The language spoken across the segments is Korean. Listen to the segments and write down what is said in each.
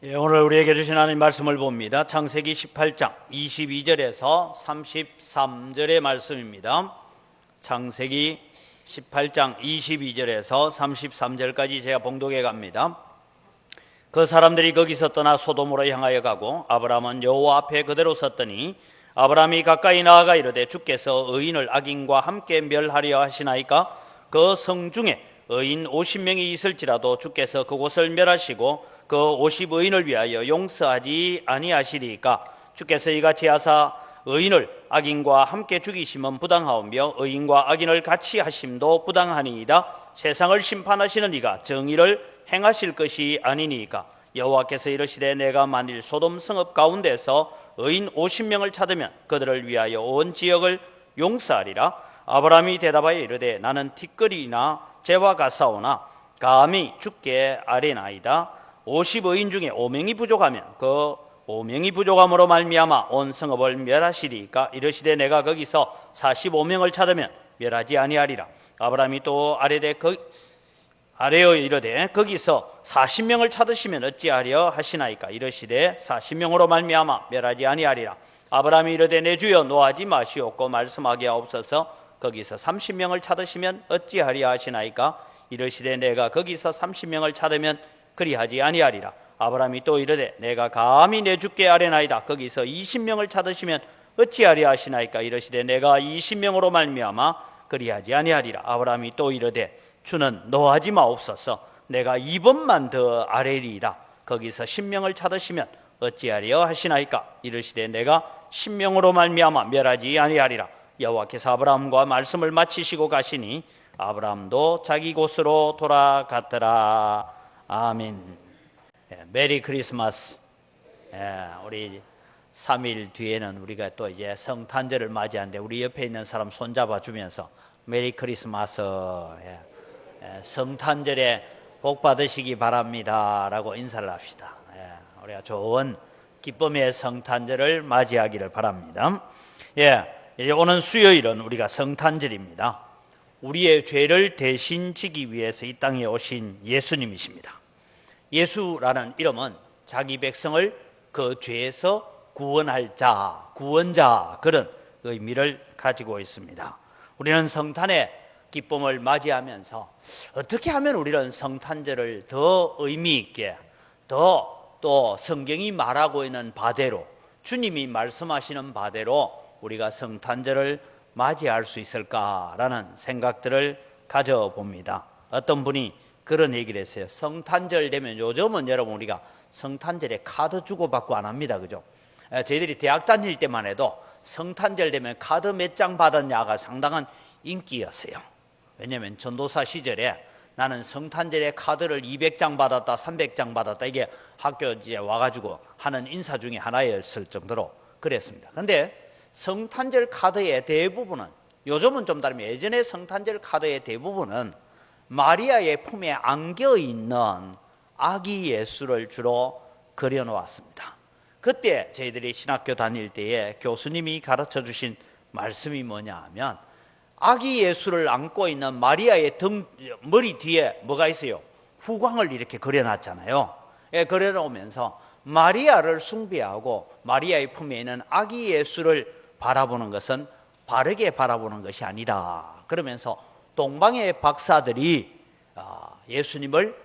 오늘 우리에게 주신 하나님 말씀을 봅니다. 창세기 18장 22절에서 33절의 말씀입니다. 창세기 18장 22절에서 33절까지 제가 봉독해 갑니다. 그 사람들이 거기서 떠나 소돔으로 향하여 가고 아브라함은 여호와 앞에 그대로 섰더니 아브라함이 가까이 나아가 이르되 주께서 의인을 악인과 함께 멸하려 하시나이까? 그 성 중에 의인 50명이 있을지라도 주께서 그곳을 멸하시고 그 50의인을 위하여 용서하지 아니하시리까? 주께서 이같이 하사 의인을 악인과 함께 죽이심은 부당하오며 의인과 악인을 같이 하심도 부당하니이다. 세상을 심판하시는 이가 정의를 행하실 것이 아니니까. 여호와께서 이르시되 내가 만일 소돔 성읍 가운데서 의인 50명을 찾으면 그들을 위하여 온 지역을 용서하리라. 아브라함이 대답하여 이르되 나는 티끌이나 재와 같사오나 감히 주께 아뢰나이다. 50의인 중에 5명이 부족하면 그 5명이 부족함으로 말미암아 온 성읍을 멸하시리까? 이르시되 내가 거기서 45명을 찾으면 멸하지 아니하리라. 아브라함이 또 아뢰어 이르되 거기서 40명을 찾으시면 어찌하려 하시나이까? 이르시되 40명으로 말미암아 멸하지 아니하리라. 아브라함이 이르되 내 주여 노하지 마시옵고 말씀하게 하옵소서. 거기서 30명을 찾으시면 어찌하려 하시나이까? 이르시되 내가 거기서 30명을 찾으면 그리하지 아니하리라. 아브라함이 또 이르되 내가 감히 내 주께 아뢰나이다. 거기서 20명을 찾으시면 어찌하려 하시나이까? 이르시되 내가 20명으로 말미암아 그리하지 아니하리라. 아브라함이 또 이르되 주는 노하지 마옵소서. 내가 2번만 더 아뢰리이다. 거기서 10명을 찾으시면 어찌하려 하시나이까? 이르시되 내가 10명으로 말미암아 멸하지 아니하리라. 여호와께서 아브라함과 말씀을 마치시고 가시니 아브라함도 자기 곳으로 돌아갔더라. 아멘. 메리 크리스마스. 우리 3일 뒤에는 우리가 또 이제 성탄절을 맞이하는데 우리 옆에 있는 사람 손잡아 주면서 메리 크리스마스, 성탄절에 복 받으시기 바랍니다 라고 인사를 합시다. 우리가 좋은 기쁨의 성탄절을 맞이하기를 바랍니다. 오늘 수요일은 우리가 성탄절입니다. 우리의 죄를 대신 지기 위해서 이 땅에 오신 예수님이십니다. 예수라는 이름은 자기 백성을 그 죄에서 구원할 자, 구원자, 그런 의미를 가지고 있습니다. 우리는 성탄의 기쁨을 맞이하면서 어떻게 하면 우리는 성탄절을 더 의미 있게, 더 또 성경이 말하고 있는 바대로, 주님이 말씀하시는 바대로 우리가 성탄절을 맞이할 수 있을까라는 생각들을 가져봅니다. 어떤 분이 그런 얘기를 했어요. 성탄절 되면 요즘은 여러분 우리가 성탄절에 카드 주고받고 안 합니다. 그죠? 저희들이 대학 다닐 때만 해도 성탄절 되면 카드 몇 장 받았냐가 상당한 인기였어요. 왜냐하면 전도사 시절에 나는 성탄절에 카드를 200장 받았다, 300장 받았다, 이게 학교에 와가지고 하는 인사 중에 하나였을 정도로 그랬습니다. 그런데 성탄절 카드의 대부분은, 요즘은 좀 다르면 예전에 성탄절 카드의 대부분은 마리아의 품에 안겨 있는 아기 예수를 주로 그려놓았습니다. 그때 저희들이 신학교 다닐 때에 교수님이 가르쳐 주신 말씀이 뭐냐 하면 아기 예수를 안고 있는 마리아의 머리 뒤에 뭐가 있어요? 후광을 이렇게 그려놨잖아요. 그려놓으면서 마리아를 숭배하고 마리아의 품에 있는 아기 예수를 바라보는 것은 바르게 바라보는 것이 아니다. 그러면서 동방의 박사들이 예수님을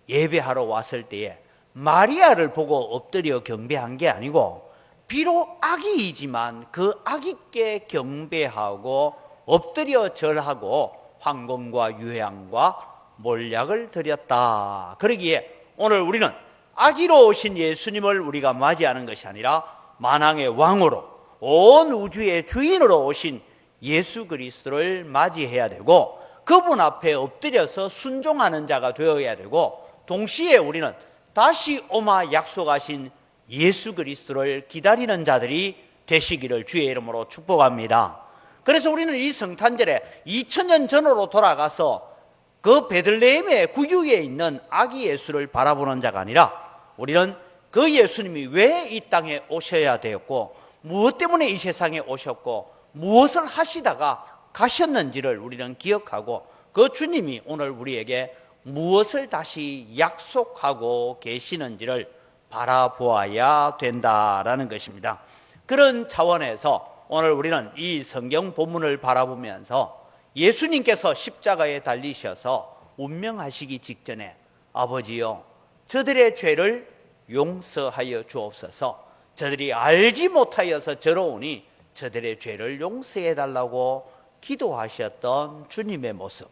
예배하러 왔을 때에 마리아를 보고 엎드려 경배한 게 아니고 비록 아기이지만 그 아기께 경배하고 엎드려 절하고 황금과 유향과 몰약을 드렸다. 그러기에 오늘 우리는 아기로 오신 예수님을 우리가 맞이하는 것이 아니라 만왕의 왕으로 온 우주의 주인으로 오신 예수 그리스도를 맞이해야 되고 그분 앞에 엎드려서 순종하는 자가 되어야 되고 동시에 우리는 다시 오마 약속하신 예수 그리스도를 기다리는 자들이 되시기를 주의 이름으로 축복합니다. 그래서 우리는 이 성탄절에 2000년 전으로 돌아가서 그 베들레헴의 구유에 있는 아기 예수를 바라보는 자가 아니라 우리는 그 예수님이 왜 이 땅에 오셔야 되었고 무엇 때문에 이 세상에 오셨고 무엇을 하시다가 가셨는지를 우리는 기억하고 그 주님이 오늘 우리에게 무엇을 다시 약속하고 계시는지를 바라보아야 된다라는 것입니다. 그런 차원에서 오늘 우리는 이 성경 본문을 바라보면서 예수님께서 십자가에 달리셔서 운명하시기 직전에 아버지여 저들의 죄를 용서하여 주옵소서, 저들이 알지 못하여서 저러오니 저들의 죄를 용서해 달라고 기도하셨던 주님의 모습,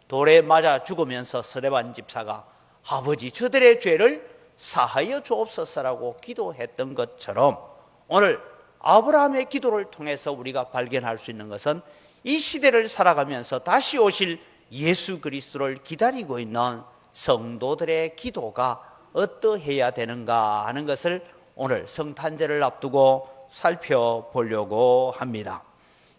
돌에 맞아 죽으면서 스데반 집사가 아버지 저들의 죄를 사하여 주옵소서라고 기도했던 것처럼 오늘 아브라함의 기도를 통해서 우리가 발견할 수 있는 것은 이 시대를 살아가면서 다시 오실 예수 그리스도를 기다리고 있는 성도들의 기도가 어떠해야 되는가 하는 것을 오늘 성탄절을 앞두고 살펴보려고 합니다.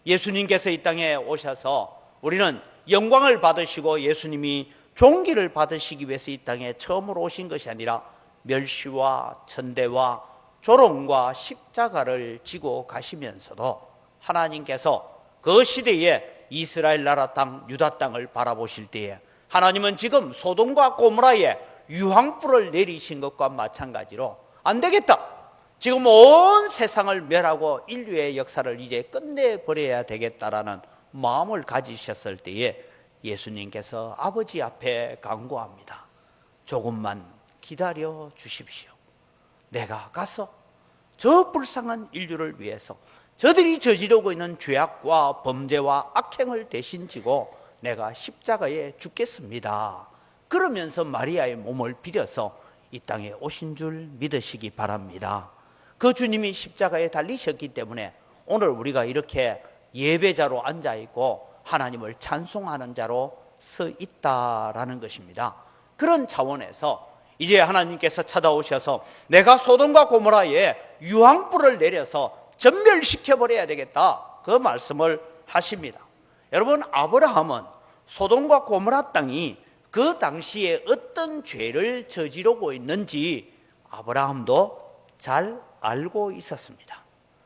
예수님께서 이 땅에 오셔서 우리는 영광을 받으시고 예수님이 존귀를 받으시기 위해서 이 땅에 처음으로 오신 것이 아니라 멸시와 천대와 조롱과 십자가를 지고 가시면서도 하나님께서 그 시대에 이스라엘 나라 땅 유다 땅을 바라보실 때에 하나님은 지금 소돔과 고모라에 유황불을 내리신 것과 마찬가지로 안 되겠다, 지금 온 세상을 멸하고 인류의 역사를 이제 끝내버려야 되겠다라는 마음을 가지셨을 때에 예수님께서 아버지 앞에 간구합니다. 조금만 기다려 주십시오. 내가 가서 저 불쌍한 인류를 위해서 저들이 저지르고 있는 죄악과 범죄와 악행을 대신 지고 내가 십자가에 죽겠습니다. 그러면서 마리아의 몸을 빌어서 이 땅에 오신 줄 믿으시기 바랍니다. 그 주님이 십자가에 달리셨기 때문에 오늘 우리가 이렇게 예배자로 앉아있고 하나님을 찬송하는 자로 서 있다라는 것입니다. 그런 차원에서 이제 하나님께서 찾아오셔서 내가 소돔과 고모라에 유황불을 내려서 전멸시켜버려야 되겠다, 그 말씀을 하십니다. 여러분, 아브라함은 소돔과 고모라 땅이 그 당시에 어떤 죄를 저지르고 있는지 아브라함도 잘 알고 있었습니다.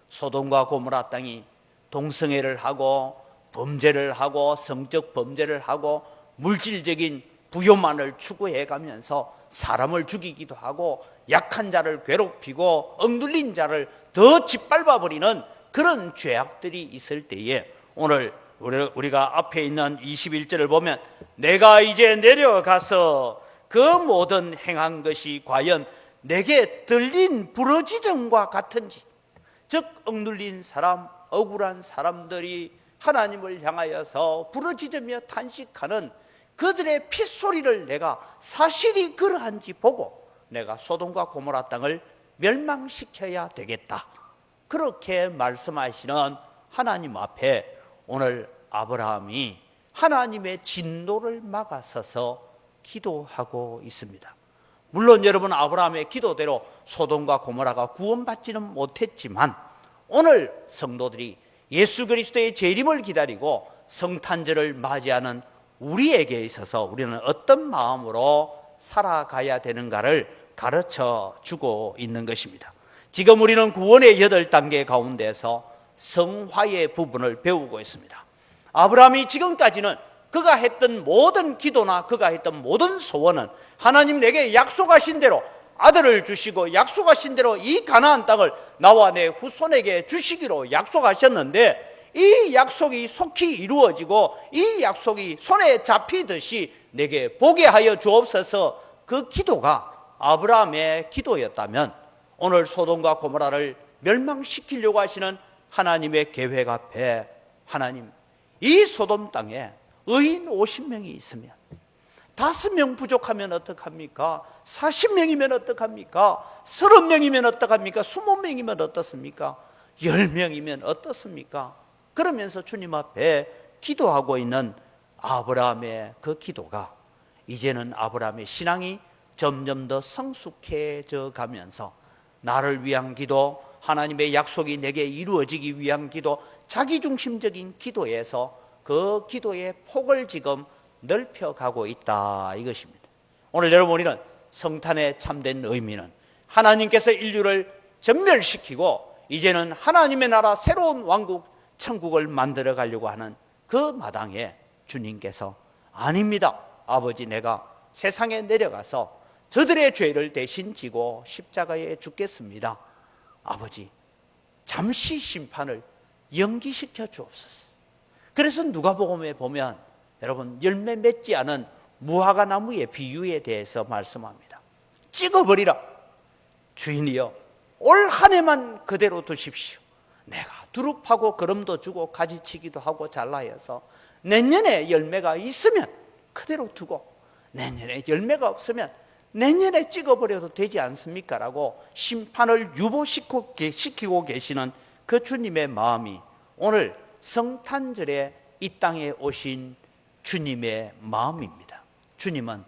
소돔과 고모라 땅이 동성애를 하고 범죄를 하고 성적 범죄를 하고 물질적인 부요만을 추구해 가면서 사람을 죽이기도 하고 약한 자를 괴롭히고 억눌린 자를 더 짓밟아 버리는 그런 죄악들이 있을 때에 오늘 우리가 앞에 있는 21절을 보면 내가 이제 내려가서 그 모든 행한 것이 과연 내게 들린 부르짖음과 같은지, 즉 억눌린 사람, 억울한 사람들이 하나님을 향하여서 부르짖으며 탄식하는 그들의 핏소리를 내가 사실이 그러한지 보고 내가 소돔과 고모라 땅을 멸망시켜야 되겠다, 그렇게 말씀하시는 하나님 앞에 오늘 아브라함이 하나님의 진노를 막아서서 기도하고 있습니다. 물론 여러분, 아브라함의 기도대로 소돔과 고모라가 구원받지는 못했지만 오늘 성도들이 예수 그리스도의 재림을 기다리고 성탄절을 맞이하는 우리에게 있어서 우리는 어떤 마음으로 살아가야 되는가를 가르쳐 주고 있는 것입니다. 지금 우리는 구원의 8단계 가운데서 성화의 부분을 배우고 있습니다. 아브라함이 지금까지는 그가 했던 모든 기도나 그가 했던 모든 소원은 하나님 내게 약속하신 대로 아들을 주시고 약속하신 대로 이 가나안 땅을 나와 내 후손에게 주시기로 약속하셨는데 이 약속이 속히 이루어지고 이 약속이 손에 잡히듯이 내게 보게 하여 주옵소서, 그 기도가 아브라함의 기도였다면 오늘 소돔과 고모라를 멸망시키려고 하시는 하나님의 계획 앞에 하나님, 이 소돔 땅에 의인 50명이 있으면 5명 부족하면 어떡합니까? 40명이면 어떡합니까? 30명이면 어떡합니까? 20명이면 어떻습니까? 10명이면 어떻습니까? 그러면서 주님 앞에 기도하고 있는 아브라함의 그 기도가 이제는 아브라함의 신앙이 점점 더 성숙해져 가면서 나를 위한 기도, 하나님의 약속이 내게 이루어지기 위한 기도, 자기중심적인 기도에서 그 기도의 폭을 지금 넓혀가고 있다, 이것입니다. 오늘 여러분, 우리는 성탄의 참된 의미는 하나님께서 인류를 전멸시키고 이제는 하나님의 나라 새로운 왕국 천국을 만들어 가려고 하는 그 마당에 주님께서 아닙니다, 아버지, 내가 세상에 내려가서 저들의 죄를 대신 지고 십자가에 죽겠습니다. 아버지, 잠시 심판을 연기시켜 주옵소서. 그래서 누가복음에 보면 여러분 열매 맺지 않은 무화과 나무의 비유에 대해서 말씀합니다. 찍어버리라. 주인이여, 올 한 해만 그대로 두십시오. 내가 두릅하고 거름도 주고 가지치기도 하고 잘라여서 내년에 열매가 있으면 그대로 두고 내년에 열매가 없으면 내년에 찍어버려도 되지 않습니까? 라고 심판을 유보시키고 계시는 그 주님의 마음이 오늘 성탄절에 이 땅에 오신 주님의 마음입니다. 주님은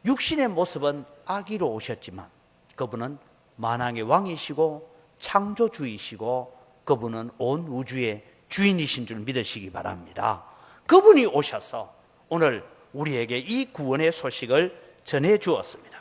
육신의 모습은 아기로 오셨지만 그분은 만왕의 왕이시고 창조주이시고 그분은 온 우주의 주인이신 줄 믿으시기 바랍니다. 그분이 오셔서 오늘 우리에게 이 구원의 소식을 전해 주었습니다.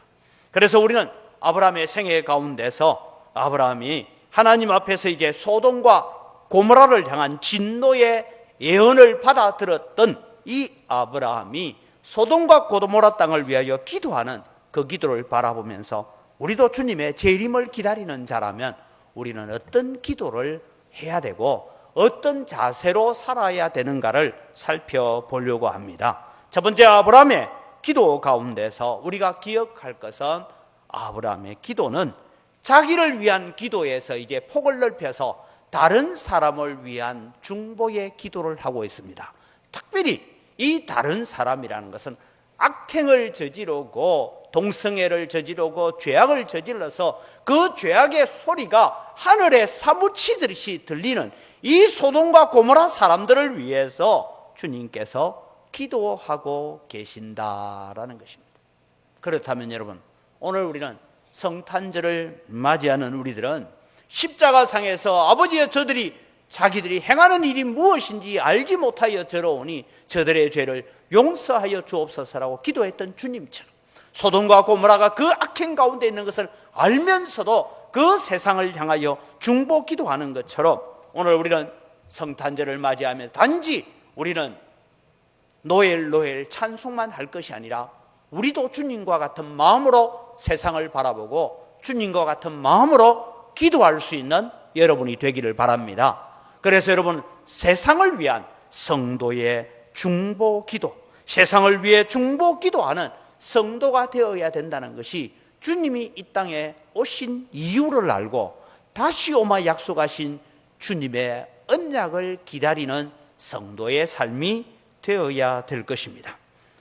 그래서 우리는 아브라함의 생애 가운데서 아브라함이 하나님 앞에서 이제 소돔과 고모라를 향한 진노의 예언을 받아들었던 이 아브라함이 소돔과 고모라 땅을 위하여 기도하는 그 기도를 바라보면서 우리도 주님의 재림을 기다리는 자라면 우리는 어떤 기도를 해야 되고 어떤 자세로 살아야 되는가를 살펴보려고 합니다. 첫 번째, 아브라함의 기도 가운데서 우리가 기억할 것은 아브라함의 기도는 자기를 위한 기도에서 이제 폭을 넓혀서 다른 사람을 위한 중보의 기도를 하고 있습니다. 특별히 이 다른 사람이라는 것은 악행을 저지르고 동성애를 저지르고 죄악을 저질러서 그 죄악의 소리가 하늘에 사무치듯이 들리는 이 소돔과 고모라 사람들을 위해서 주님께서 기도하고 계신다라는 것입니다. 그렇다면 여러분, 오늘 우리는 성탄절을 맞이하는 우리들은 십자가상에서 아버지여 저들이 자기들이 행하는 일이 무엇인지 알지 못하여 저러오니 저들의 죄를 용서하여 주옵소서라고 기도했던 주님처럼 소돔과 고모라가 그 악행 가운데 있는 것을 알면서도 그 세상을 향하여 중보 기도하는 것처럼 오늘 우리는 성탄절을 맞이하면서 단지 우리는 노엘 찬송만 할 것이 아니라 우리도 주님과 같은 마음으로 세상을 바라보고 주님과 같은 마음으로 기도할 수 있는 여러분이 되기를 바랍니다. 그래서 여러분, 세상을 위한 성도의 중보 기도, 세상을 위해 중보 기도하는 성도가 되어야 된다는 것이 주님이 이 땅에 오신 이유를 알고 다시 오마 약속하신 주님의 언약을 기다리는 성도의 삶이 되어야 될 것입니다.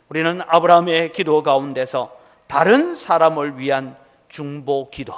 우리는 아브라함의 기도 가운데서 다른 사람을 위한 중보 기도,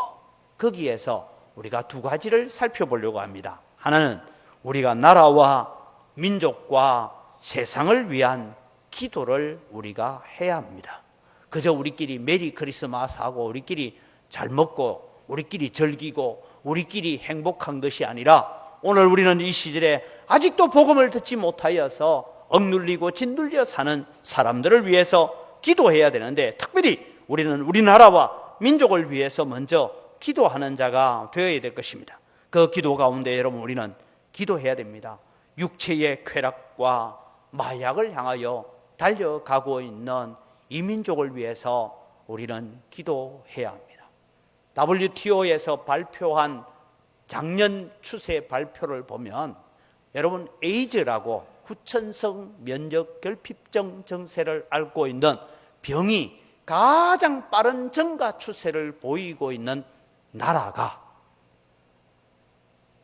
거기에서 우리가 두 가지를 살펴보려고 합니다. 하나는 우리가 나라와 민족과 세상을 위한 기도를 우리가 해야 합니다. 그저 우리끼리 메리 크리스마스 하고 우리끼리 잘 먹고 우리끼리 즐기고 우리끼리 행복한 것이 아니라 오늘 우리는 이 시절에 아직도 복음을 듣지 못하여서 억눌리고 짓눌려 사는 사람들을 위해서 기도해야 되는데, 특별히 우리는 우리나라와 민족을 위해서 먼저 기도하는 자가 되어야 될 것입니다. 그 기도 가운데 여러분, 우리는 기도해야 됩니다. 육체의 쾌락과 마약을 향하여 달려가고 있는 이 민족을 위해서 우리는 기도해야 합니다. WTO에서 발표한 작년 추세 발표를 보면 여러분, 에이즈라고 후천성 면역 결핍증 증세를 앓고 있는 병이 가장 빠른 증가 추세를 보이고 있는 나라가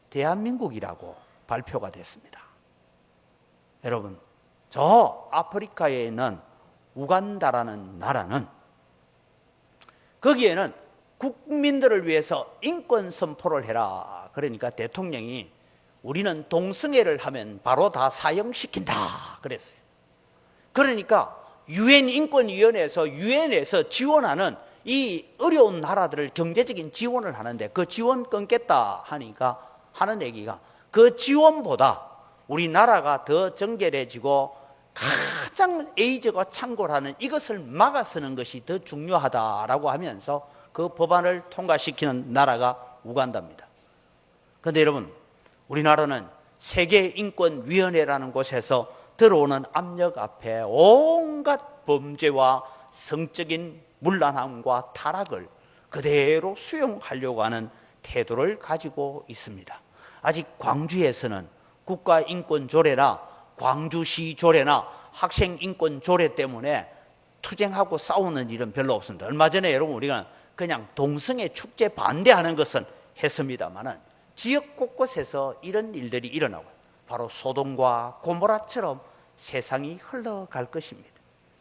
대한민국이라고 발표가 됐습니다. 여러분, 저 아프리카에 있는 우간다라는 나라는 거기에는 국민들을 위해서 인권 선포를 해라. 그러니까 대통령이 우리는 동성애를 하면 바로 다 사형시킨다 그랬어요. 그러니까 유엔 인권위원회에서 유엔에서 지원하는 이 어려운 나라들을 경제적인 지원을 하는데 그 지원 끊겠다 하니까 하는 얘기가 그 지원보다 우리나라가 더 정결해지고 가장 에이즈가 창궐하는 이것을 막아 쓰는 것이 더 중요하다라고 하면서 그 법안을 통과시키는 나라가 우간다입니다. 그런데 여러분, 우리나라는 세계인권위원회라는 곳에서 들어오는 압력 앞에 온갖 범죄와 성적인 문란함과 타락을 그대로 수용하려고 하는 태도를 가지고 있습니다. 아직 광주에서는 국가인권조례나 광주시 조례나 학생인권 조례 때문에 투쟁하고 싸우는 일은 별로 없습니다. 얼마 전에 여러분 우리가 그냥 동성애 축제 반대하는 것은 했습니다만은 지역 곳곳에서 이런 일들이 일어나고 바로 소돔과 고모라처럼 세상이 흘러갈 것입니다.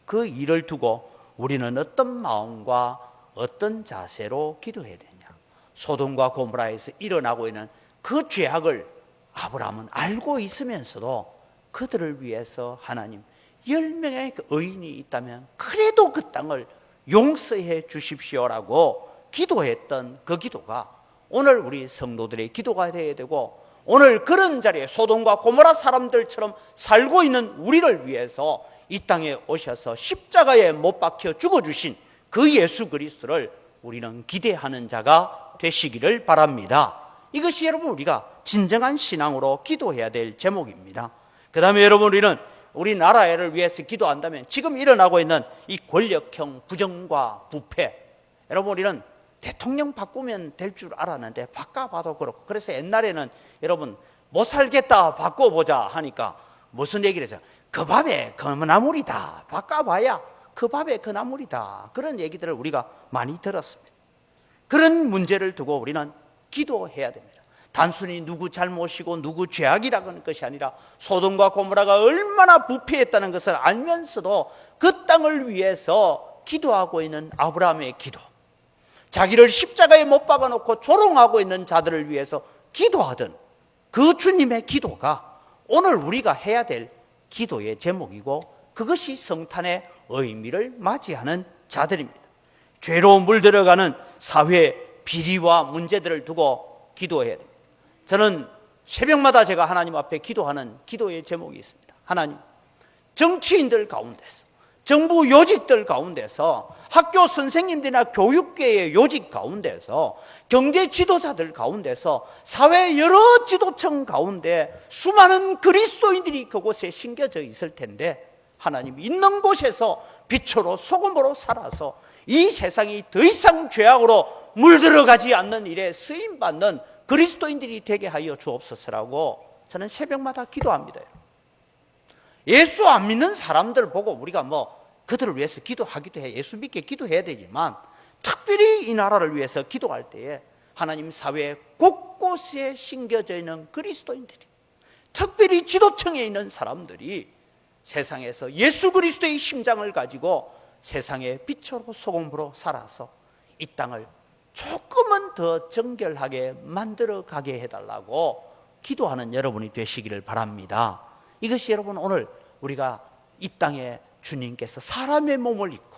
그 일을 두고 우리는 어떤 마음과 어떤 자세로 기도해야 되냐? 소돔과 고모라에서 일어나고 있는 그 죄악을 아브라함은 알고 있으면서도 그들을 위해서 하나님 10명의 의인이 있다면 그래도 그 땅을 용서해 주십시오라고 기도했던 그 기도가 오늘 우리 성도들의 기도가 되어야 되고, 오늘 그런 자리에 소돔과 고모라 사람들처럼 살고 있는 우리를 위해서 이 땅에 오셔서 십자가에 못 박혀 죽어주신 그 예수 그리스도를 우리는 기대하는 자가 되시기를 바랍니다. 이것이 여러분 우리가 진정한 신앙으로 기도해야 될 제목입니다. 그 다음에 여러분 우리는 우리나라를 위해서 기도한다면 지금 일어나고 있는 이 권력형 부정과 부패, 여러분 우리는 대통령 바꾸면 될 줄 알았는데 바꿔봐도 그렇고, 그래서 옛날에는 여러분 못 살겠다 바꿔보자 하니까 무슨 얘기를 했죠? 그 밥에 그 나물이다, 바꿔봐야 그 밥에 그 나물이다, 그런 얘기들을 우리가 많이 들었습니다. 그런 문제를 두고 우리는 기도해야 됩니다. 단순히 누구 잘못이고 누구 죄악이라는 것이 아니라 소돔과 고모라가 얼마나 부패했다는 것을 알면서도 그 땅을 위해서 기도하고 있는 아브라함의 기도, 자기를 십자가에 못 박아놓고 조롱하고 있는 자들을 위해서 기도하던 그 주님의 기도가 오늘 우리가 해야 될 기도의 제목이고, 그것이 성탄의 의미를 맞이하는 자들입니다. 죄로 물들어가는 사회 비리와 문제들을 두고 기도해야 됩니다. 저는 새벽마다 제가 하나님 앞에 기도하는 기도의 제목이 있습니다. 하나님, 정치인들 가운데서, 정부 요직들 가운데서, 학교 선생님들이나 교육계의 요직 가운데서, 경제 지도자들 가운데서, 사회 여러 지도층 가운데 수많은 그리스도인들이 그곳에 심겨져 있을 텐데, 하나님 있는 곳에서 빛으로 소금으로 살아서 이 세상이 더 이상 죄악으로 물들어가지 않는 일에 쓰임받는 그리스도인들이 되게 하여 주옵소서라고 저는 새벽마다 기도합니다. 예수 안 믿는 사람들 보고 우리가 그들을 위해서 기도하기도 해, 예수 믿게 기도해야 되지만, 특별히 이 나라를 위해서 기도할 때에 하나님 사회 곳곳에 심겨져 있는 그리스도인들이, 특별히 지도층에 있는 사람들이 세상에서 예수 그리스도의 심장을 가지고 세상의 빛으로 소금으로 살아서 이 땅을 조금은 더 정결하게 만들어 가게 해달라고 기도하는 여러분이 되시기를 바랍니다. 이것이 여러분 오늘 우리가 이 땅에 주님께서 사람의 몸을 입고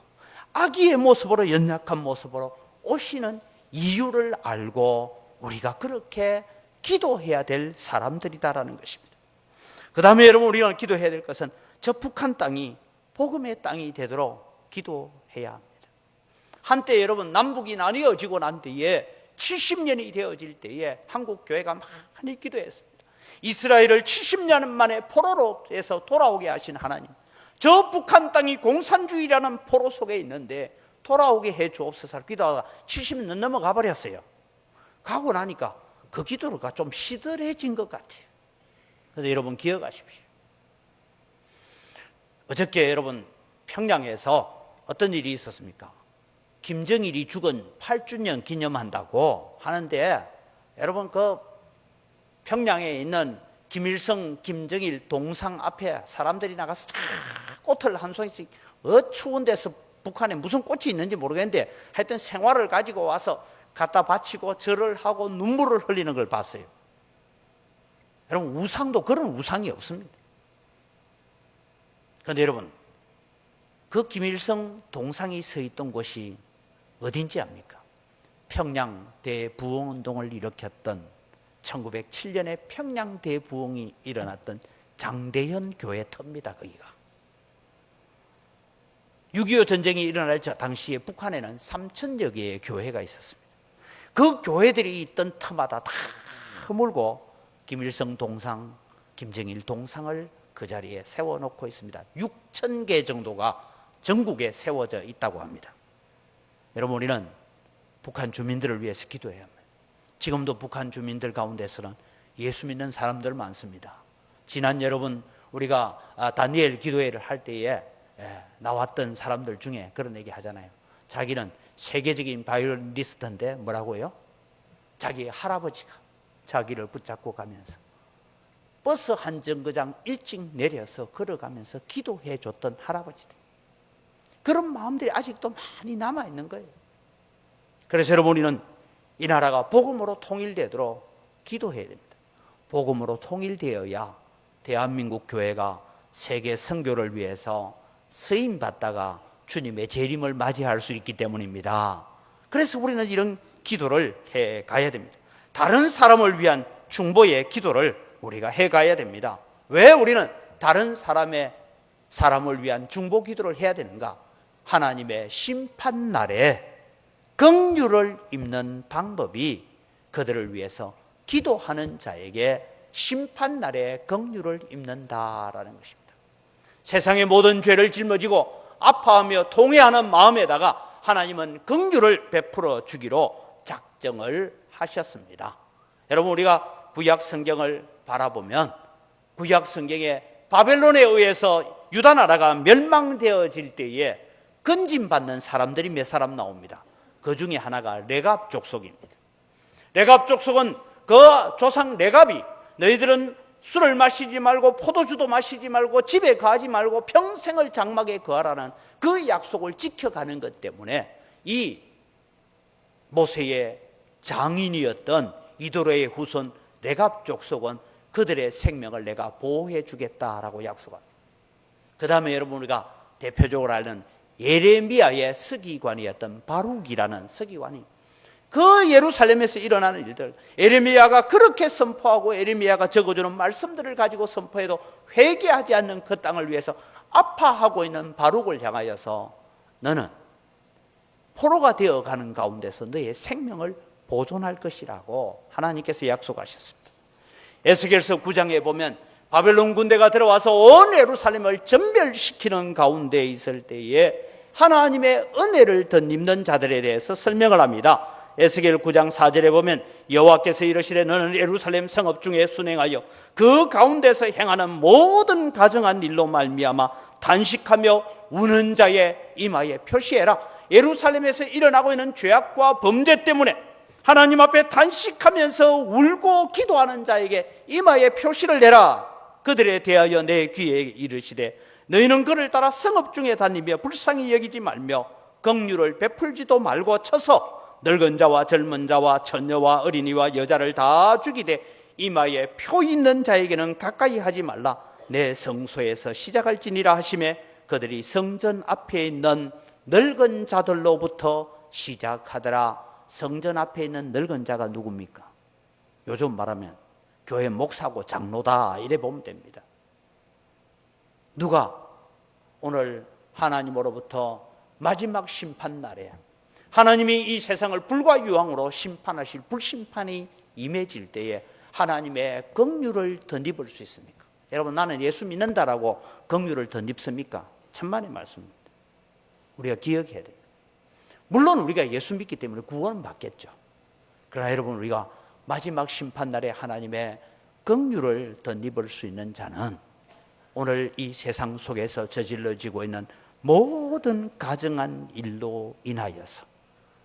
아기의 모습으로, 연약한 모습으로 오시는 이유를 알고 우리가 그렇게 기도해야 될 사람들이다라는 것입니다. 그 다음에 여러분 우리가 기도해야 될 것은 저 북한 땅이 복음의 땅이 되도록 기도해야 합니다. 한때 여러분 남북이 나뉘어지고 난 뒤에 70년이 되어질 때에 한국 교회가 많이 기도했습니다. 이스라엘을 70년 만에 포로로에서 돌아오게 하신 하나님, 저 북한 땅이 공산주의라는 포로 속에 있는데 돌아오게 해 주옵소서 기도하다가 70년 넘어가 버렸어요. 가고 나니까 그 기도가 좀 시들해진 것 같아요. 그래서 여러분 기억하십시오. 어저께 여러분 평양에서 어떤 일이 있었습니까? 김정일이 죽은 8주년 기념한다고 하는데, 여러분 그 평양에 있는 김일성, 김정일 동상 앞에 사람들이 나가서 꽃을 한 송이씩, 추운 데서 북한에 무슨 꽃이 있는지 모르겠는데 하여튼 생화를 가지고 와서 갖다 바치고 절을 하고 눈물을 흘리는 걸 봤어요. 여러분 우상도 그런 우상이 없습니다. 그런데 여러분 그 김일성 동상이 서 있던 곳이 어딘지 압니까? 평양 대부흥운동을 일으켰던 1907년에 평양 대부흥이 일어났던 장대현 교회 터입니다. 거기가 6.25 전쟁이 일어날 저 당시에 북한에는 3,000여 개의 교회가 있었습니다. 그 교회들이 있던 터마다 다 허물고 김일성 동상, 김정일 동상을 그 자리에 세워놓고 있습니다. 6,000개 정도가 전국에 세워져 있다고 합니다. 여러분, 우리는 북한 주민들을 위해서 기도해야 합니다. 지금도 북한 주민들 가운데서는 예수 믿는 사람들 많습니다. 지난 여러분 우리가 다니엘 기도회를 할 때에 나왔던 사람들 중에 그런 얘기 하잖아요. 자기는 세계적인 바이올리니스트인데 뭐라고요? 자기 할아버지가 자기를 붙잡고 가면서 버스 한 정거장 일찍 내려서 걸어가면서 기도해 줬던 할아버지들. 그런 마음들이 아직도 많이 남아있는 거예요. 그래서 여러분, 우리는 이 나라가 복음으로 통일되도록 기도해야 됩니다. 복음으로 통일되어야 대한민국 교회가 세계 선교를 위해서 쓰임 받다가 주님의 재림을 맞이할 수 있기 때문입니다. 그래서 우리는 이런 기도를 해 가야 됩니다. 다른 사람을 위한 중보의 기도를 우리가 해 가야 됩니다. 왜 우리는 다른 사람을 위한 중보 기도를 해야 되는가? 하나님의 심판날에 긍휼을 입는 방법이 그들을 위해서 기도하는 자에게 심판날에 긍휼을 입는다라는 것입니다. 세상의 모든 죄를 짊어지고 아파하며 통회하는 마음에다가 하나님은 긍휼을 베풀어 주기로 작정을 하셨습니다. 여러분, 우리가 구약 성경을 바라보면 구약 성경에 바벨론에 의해서 유다 나라가 멸망되어질 때에 건진받는 사람들이 몇 사람 나옵니다. 그 중에 하나가 레갑 족속입니다. 레갑 족속은 그 조상 레갑이 너희들은 술을 마시지 말고 포도주도 마시지 말고 집에 가지 말고 평생을 장막에 거하라는 그 약속을 지켜가는 것 때문에 이 모세의 장인이었던 이도로의 후손 레갑 족속은 그들의 생명을 내가 보호해 주겠다라고 약속합니다. 그 다음에 여러분, 우리가 대표적으로 아는 예레미야의 서기관이었던 바룩이라는 서기관이 그 예루살렘에서 일어나는 일들, 예레미야가 그렇게 선포하고 예레미야가 적어주는 말씀들을 가지고 선포해도 회개하지 않는 그 땅을 위해서 아파하고 있는 바룩을 향하여서 너는 포로가 되어가는 가운데서 너의 생명을 보존할 것이라고 하나님께서 약속하셨습니다. 에스겔서 9장에 보면 바벨론 군대가 들어와서 온 예루살렘을 전멸시키는 가운데 있을 때에 하나님의 은혜를 덧입는 자들에 대해서 설명을 합니다. 에스겔 9장 4절에 보면 여호와께서 이르시되 너는 예루살렘 성읍 중에 순행하여 그 가운데서 행하는 모든 가증한 일로 말미암아 단식하며 우는 자의 이마에 표시해라. 예루살렘에서 일어나고 있는 죄악과 범죄 때문에 하나님 앞에 단식하면서 울고 기도하는 자에게 이마에 표시를 내라. 그들에 대하여 내 귀에 이르시되 너희는 그를 따라 성읍 중에 다니며 불쌍히 여기지 말며 긍휼을 베풀지도 말고 쳐서 늙은 자와 젊은 자와 처녀와 어린이와 여자를 다 죽이되 이마에 표 있는 자에게는 가까이 하지 말라. 내 성소에서 시작할지니라 하시매 그들이 성전 앞에 있는 늙은 자들로부터 시작하더라. 성전 앞에 있는 늙은 자가 누굽니까? 요즘 말하면 교회 목사고 장로다 이래 보면 됩니다. 누가 오늘 하나님으로부터 마지막 심판날에 하나님이 이 세상을 불과 유황으로 심판하실 불심판이 임해질 때에 하나님의 긍휼을 덧입을 수 있습니까? 여러분, 나는 예수 믿는다라고 긍휼을 덧입습니까? 천만의 말씀입니다. 우리가 기억해야 됩니다. 물론 우리가 예수 믿기 때문에 구원은 받겠죠. 그러나 여러분, 우리가 마지막 심판날에 하나님의 긍휼을 덧입을 수 있는 자는 오늘 이 세상 속에서 저질러지고 있는 모든 가증한 일로 인하여서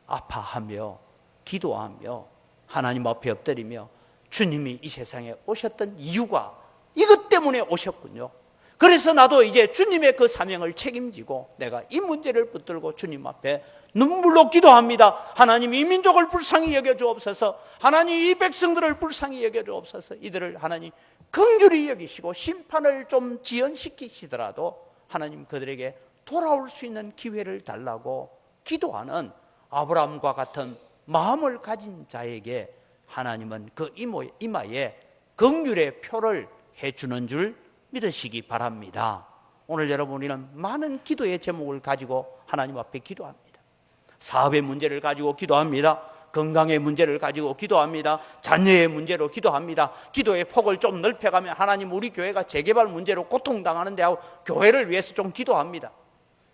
아파하며 기도하며 하나님 앞에 엎드리며 주님이 이 세상에 오셨던 이유가 이것 때문에 오셨군요. 그래서 나도 이제 주님의 그 사명을 책임지고 내가 이 문제를 붙들고 주님 앞에 눈물로 기도합니다. 하나님, 이 민족을 불쌍히 여겨주옵소서. 하나님, 이 백성들을 불쌍히 여겨주옵소서. 이들을 하나님 긍휼히 여기시고 심판을 좀 지연시키시더라도 하나님 그들에게 돌아올 수 있는 기회를 달라고 기도하는 아브라함과 같은 마음을 가진 자에게 하나님은 그 이마에 긍휼의 표를 해주는 줄 믿으시기 바랍니다. 오늘 여러분, 우리는 많은 기도의 제목을 가지고 하나님 앞에 기도합니다. 사업의 문제를 가지고 기도합니다. 건강의 문제를 가지고 기도합니다. 자녀의 문제로 기도합니다. 기도의 폭을 좀 넓혀가면 하나님, 우리 교회가 재개발 문제로 고통당하는데 하고 교회를 위해서 좀 기도합니다.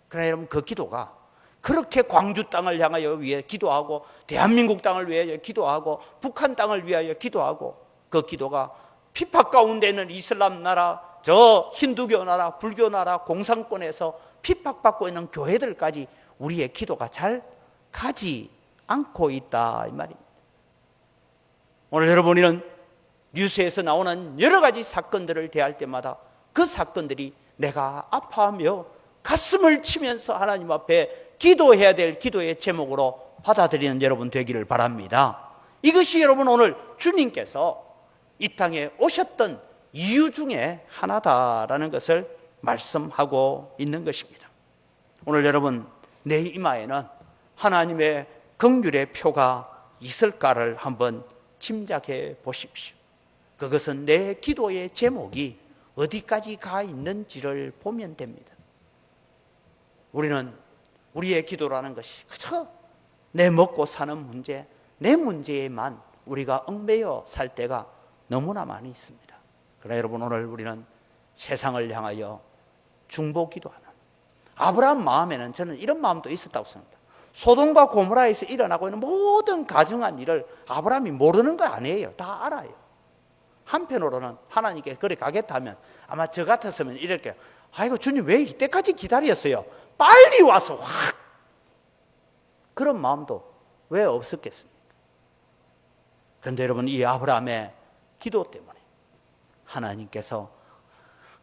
그러나 여러분, 그 기도가 그렇게 광주 땅을 향하여 위해 기도하고 대한민국 땅을 위하여 기도하고 북한 땅을 위하여 기도하고 그 기도가 핍박 가운데 있는 이슬람 나라, 저 힌두교 나라, 불교 나라, 공산권에서 핍박받고 있는 교회들까지 우리의 기도가 잘 가지 않고 있다 이 말입니다. 오늘 여러분은 뉴스에서 나오는 여러 가지 사건들을 대할 때마다 그 사건들이 내가 아파하며 가슴을 치면서 하나님 앞에 기도해야 될 기도의 제목으로 받아들이는 여러분 되기를 바랍니다. 이것이 여러분 오늘 주님께서 이 땅에 오셨던 이유 중에 하나다라는 것을 말씀하고 있는 것입니다. 오늘 여러분 내 이마에는 하나님의 긍휼의 표가 있을까를 한번 짐작해 보십시오. 그것은 내 기도의 제목이 어디까지 가 있는지를 보면 됩니다. 우리는 우리의 기도라는 것이 그저 내 먹고 사는 문제, 내 문제에만 우리가 얽매여 살 때가 너무나 많이 있습니다. 그러나 여러분 오늘 우리는 세상을 향하여 중보기도하는 아브라함 마음에는 저는 이런 마음도 있었다고 생각합니다. 소돔과 고모라에서 일어나고 있는 모든 가증한 일을 아브라함이 모르는 거 아니에요. 다 알아요. 한편으로는 하나님께 그래 가겠다 하면 아마 저 같았으면 이렇게 아이고 주님 왜 이때까지 기다렸어요? 빨리 와서 확 그런 마음도 왜 없었겠습니까? 그런데 여러분 이 아브라함의 기도 때문에 하나님께서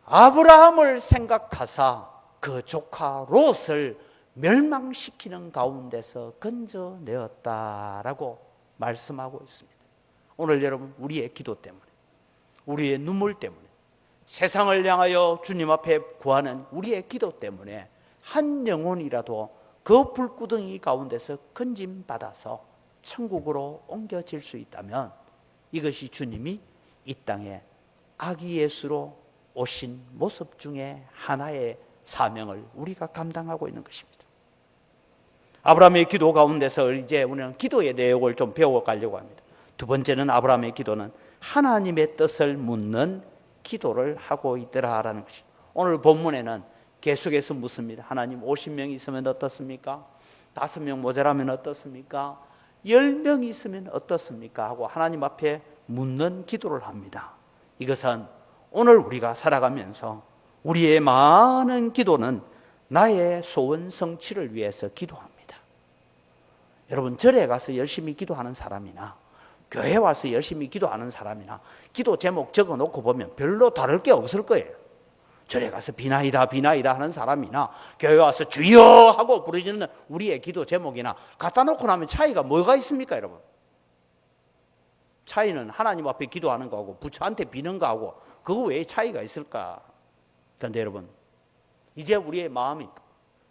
아브라함을 생각하사 그 조카 롯을 멸망시키는 가운데서 건져내었다라고 말씀하고 있습니다. 오늘 여러분 우리의 기도 때문에 우리의 눈물 때문에 세상을 향하여 주님 앞에 구하는 우리의 기도 때문에 한 영혼이라도 그 불구덩이 가운데서 건짐받아서 천국으로 옮겨질 수 있다면 이것이 주님이 이 땅에 아기 예수로 오신 모습 중에 하나의 사명을 우리가 감당하고 있는 것입니다. 아브라함의 기도 가운데서 이제 우리는 기도의 내용을 좀 배워가려고 합니다. 두 번째는 아브라함의 기도는 하나님의 뜻을 묻는 기도를 하고 있더라라는 것입니다. 오늘 본문에는 계속해서 묻습니다. 하나님 50명 있으면 어떻습니까? 5명 모자라면 어떻습니까? 10명 있으면 어떻습니까? 하고 하나님 앞에 묻는 기도를 합니다. 이것은 오늘 우리가 살아가면서 우리의 많은 기도는 나의 소원 성취를 위해서 기도합니다. 여러분 절에 가서 열심히 기도하는 사람이나 교회 와서 열심히 기도하는 사람이나 기도 제목 적어놓고 보면 별로 다를 게 없을 거예요. 절에 가서 비나이다 비나이다 하는 사람이나 교회 와서 주여 하고 부르짖는 우리의 기도 제목이나 갖다 놓고 나면 차이가 뭐가 있습니까 여러분? 차이는 하나님 앞에 기도하는 거하고 부처한테 비는 거하고 그거 외에 차이가 있을까? 그런데 여러분 이제 우리의 마음이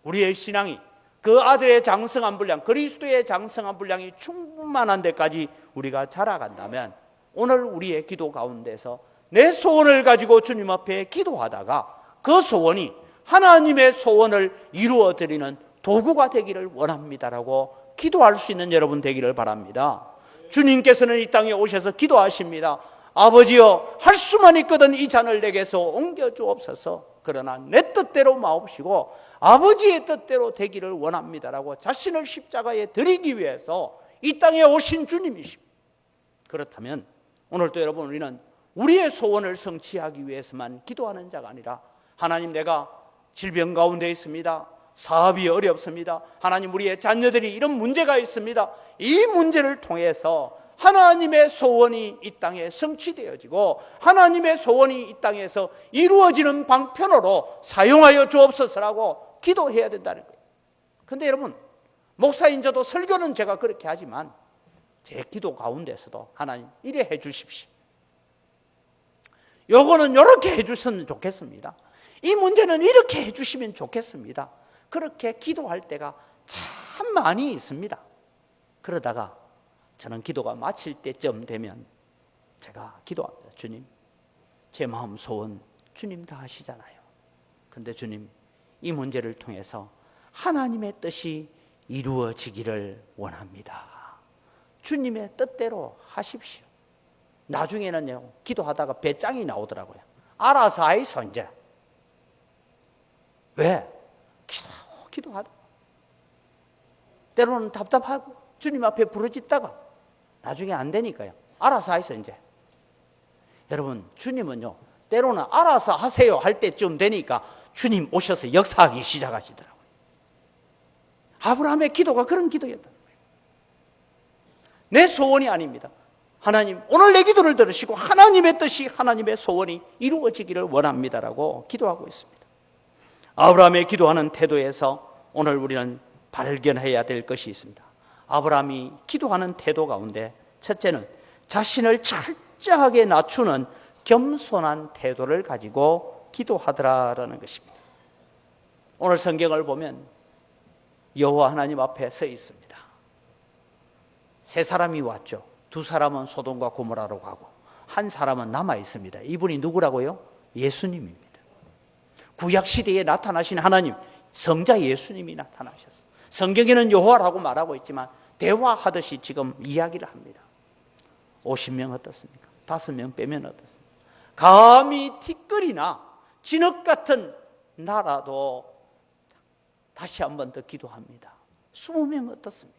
우리의 신앙이 그 아들의 장성한 분량 그리스도의 장성한 분량이 충만한 데까지 우리가 자라간다면 오늘 우리의 기도 가운데서 내 소원을 가지고 주님 앞에 기도하다가 그 소원이 하나님의 소원을 이루어 드리는 도구가 되기를 원합니다라고 기도할 수 있는 여러분 되기를 바랍니다. 주님께서는 이 땅에 오셔서 기도하십니다. 아버지여 할 수만 있거든 이 잔을 내게서 옮겨 주옵소서. 그러나 내 뜻대로 마옵시고 아버지의 뜻대로 되기를 원합니다라고 자신을 십자가에 드리기 위해서 이 땅에 오신 주님이십니다. 그렇다면 오늘도 여러분 우리는 우리의 소원을 성취하기 위해서만 기도하는 자가 아니라 하나님 내가 질병 가운데 있습니다. 사업이 어렵습니다. 하나님 우리의 자녀들이 이런 문제가 있습니다. 이 문제를 통해서 하나님의 소원이 이 땅에 성취되어지고 하나님의 소원이 이 땅에서 이루어지는 방편으로 사용하여 주옵소서라고 기도해야 된다는 거예요. 그런데 여러분 목사인 저도 설교는 제가 그렇게 하지만 제 기도 가운데서도 하나님 이래 해 주십시오. 요거는 이렇게 해 주셨으면 좋겠습니다. 이 문제는 이렇게 해 주시면 좋겠습니다. 그렇게 기도할 때가 참 많이 있습니다. 그러다가 저는 기도가 마칠 때쯤 되면 제가 기도합니다. 주님, 제 마음 소원 주님 다 아시잖아요. 그런데 주님, 이 문제를 통해서 하나님의 뜻이 이루어지기를 원합니다. 주님의 뜻대로 하십시오. 나중에는요, 기도하다가 배짱이 나오더라고요. 알아서 하이소 이제. 왜? 기도하다. 때로는 답답하고 주님 앞에 부르짖다가 나중에 안 되니까요. 알아서 하세요 이제. 여러분 주님은요 때로는 알아서 하세요 할 때쯤 되니까 주님 오셔서 역사하기 시작하시더라고요. 아브라함의 기도가 그런 기도였다는 거예요. 내 소원이 아닙니다. 하나님 오늘 내 기도를 들으시고 하나님의 뜻이 하나님의 소원이 이루어지기를 원합니다라고 기도하고 있습니다. 아브라함의 기도하는 태도에서 오늘 우리는 발견해야 될 것이 있습니다. 아브라함이 기도하는 태도 가운데 첫째는 자신을 철저하게 낮추는 겸손한 태도를 가지고 기도하더라라는 것입니다. 오늘 성경을 보면 여호와 하나님 앞에 서 있습니다. 세 사람이 왔죠. 두 사람은 소돔과 고모라로 가고 한 사람은 남아 있습니다. 이분이 누구라고요? 예수님입니다. 구약 시대에 나타나신 하나님, 성자 예수님이 나타나셨어요. 성경에는 여호와라고 말하고 있지만 대화하듯이 지금 이야기를 합니다. 50명 어떻습니까? 5명 빼면 어떻습니까? 감히 티끌이나 진흙 같은 나라도 다시 한 번 더 기도합니다. 20명 어떻습니까?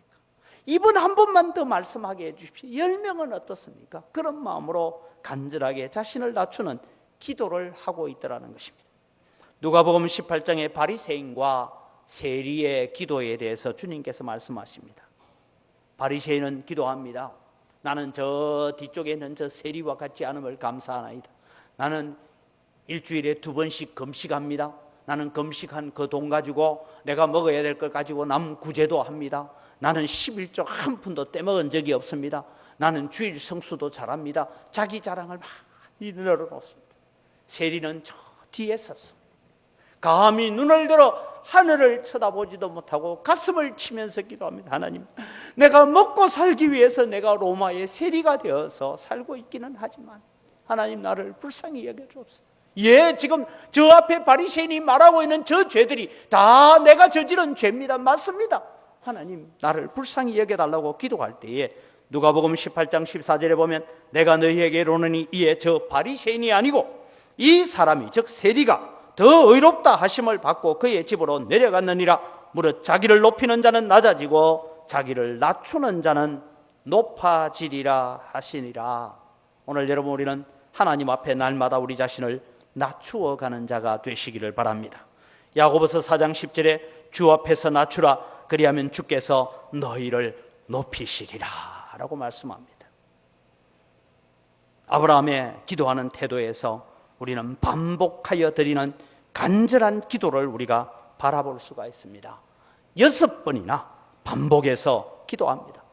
이분 한 번만 더 말씀하게 해주십시오. 10명은 어떻습니까? 그런 마음으로 간절하게 자신을 낮추는 기도를 하고 있더라는 것입니다. 누가복음 18장의 바리새인과 세리의 기도에 대해서 주님께서 말씀하십니다. 바리새인은 기도합니다. 나는 저 뒤쪽에 있는 저 세리와 같지 않음을 감사하나이다. 나는 일주일에 2번씩 금식합니다. 나는 금식한 그 돈 가지고 내가 먹어야 될 것 가지고 남 구제도 합니다. 나는 11조 한 푼도 떼먹은 적이 없습니다. 나는 주일 성수도 잘합니다. 자기 자랑을 많이 늘어놓습니다. 세리는 저 뒤에 서서 감히 눈을 들어 하늘을 쳐다보지도 못하고 가슴을 치면서 기도합니다. 하나님, 내가 먹고 살기 위해서 내가 로마의 세리가 되어서 살고 있기는 하지만 하나님 나를 불쌍히 여겨주옵소서. 예, 지금 저 앞에 바리새인이 말하고 있는 저 죄들이 다 내가 저지른 죄입니다. 맞습니다. 하나님 나를 불쌍히 여겨달라고 기도할 때에 누가복음 18장 14절에 보면 내가 너희에게 이르노니 이에 저 바리새인이 아니고 이 사람이 즉 세리가 더 의롭다 하심을 받고 그의 집으로 내려갔느니라. 무릇 자기를 높이는 자는 낮아지고 자기를 낮추는 자는 높아지리라 하시니라. 오늘 여러분 우리는 하나님 앞에 날마다 우리 자신을 낮추어 가는 자가 되시기를 바랍니다. 야고보서 4장 10절에 주 앞에서 낮추라 그리하면 주께서 너희를 높이시리라 라고 말씀합니다. 아브라함의 기도하는 태도에서 우리는 반복하여 드리는 간절한 기도를 우리가 바라볼 수가 있습니다. 6번이나 반복해서 기도합니다.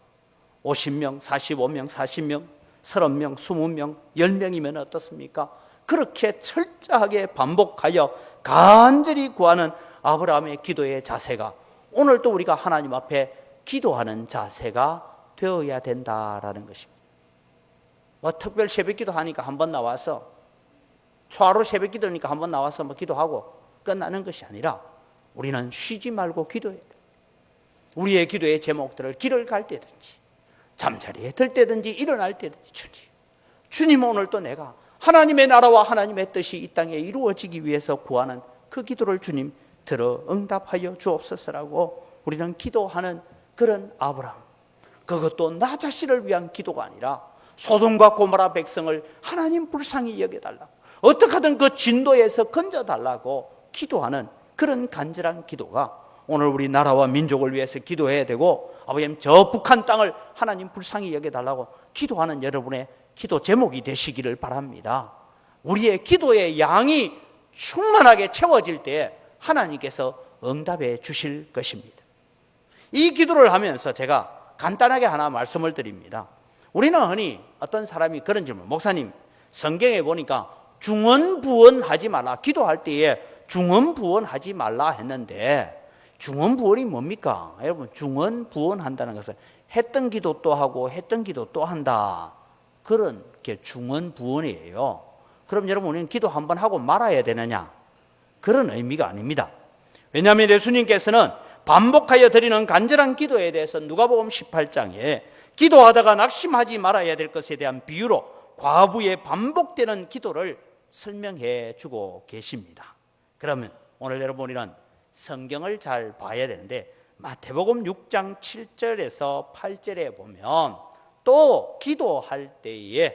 50명, 45명, 40명, 30명, 20명, 10명이면 어떻습니까? 그렇게 철저하게 반복하여 간절히 구하는 아브라함의 기도의 자세가 오늘도 우리가 하나님 앞에 기도하는 자세가 되어야 된다라는 것입니다. 뭐 특별 새벽기도 하니까 한번 나와서 초하루 새벽기도니까 한번 나와서 뭐 기도하고 끝나는 것이 아니라 우리는 쉬지 말고 기도해야 돼요. 우리의 기도의 제목들을 길을 갈 때든지 잠자리에 들 때든지 일어날 때든지 주님 오늘도 내가 하나님의 나라와 하나님의 뜻이 이 땅에 이루어지기 위해서 구하는 그 기도를 주님 들어 응답하여 주옵소서라고 우리는 기도하는 그런 아브라함, 그것도 나 자신을 위한 기도가 아니라 소돔과 고모라 백성을 하나님 불쌍히 여겨달라고 어떻게 하든 그 진도에서 건져달라고 기도하는 그런 간절한 기도가 오늘 우리 나라와 민족을 위해서 기도해야 되고 아버님 저 북한 땅을 하나님 불쌍히 여겨달라고 기도하는 여러분의 기도 제목이 되시기를 바랍니다. 우리의 기도의 양이 충만하게 채워질 때 하나님께서 응답해 주실 것입니다. 이 기도를 하면서 제가 간단하게 하나 말씀을 드립니다. 우리는 흔히 어떤 사람이 그런 질문, 목사님 성경에 보니까 중언부언하지 말라, 기도할 때에 중언부언하지 말라 했는데 중언부언이 뭡니까? 여러분 중언부언한다는 것은 했던 기도 또 하고 했던 기도 또 한다, 그런 게 중언부언이에요. 그럼 여러분 우리는 기도 한번 하고 말아야 되느냐? 그런 의미가 아닙니다. 왜냐하면 예수님께서는 반복하여 드리는 간절한 기도에 대해서 누가복음 18장에 기도하다가 낙심하지 말아야 될 것에 대한 비유로 과부의 반복되는 기도를 설명해 주고 계십니다. 그러면 오늘 여러분 우리는 성경을 잘 봐야 되는데 마태복음 6장 7절에서 8절에 보면 또 기도할 때에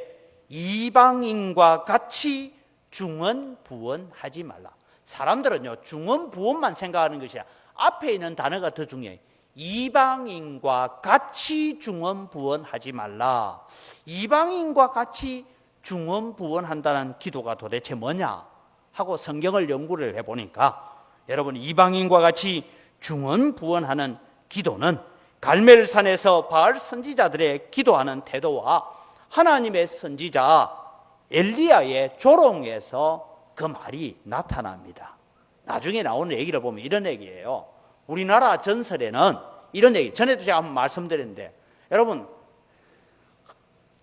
이방인과 같이 중언부언하지 말라. 사람들은요 중언부언만 생각하는 것이 아니라 앞에 있는 단어가 더 중요해요. 이방인과 같이 중언부언하지 말라. 이방인과 같이 중언부언한다는 기도가 도대체 뭐냐 하고 성경을 연구를 해보니까 여러분, 이방인과 같이 중언부언하는 기도는 갈멜산에서 바알 선지자들의 기도하는 태도와 하나님의 선지자 엘리야의 조롱에서 그 말이 나타납니다. 나중에 나오는 얘기를 보면 이런 얘기예요. 우리나라 전설에는 이런 얘기, 전에도 제가 한번 말씀드렸는데, 여러분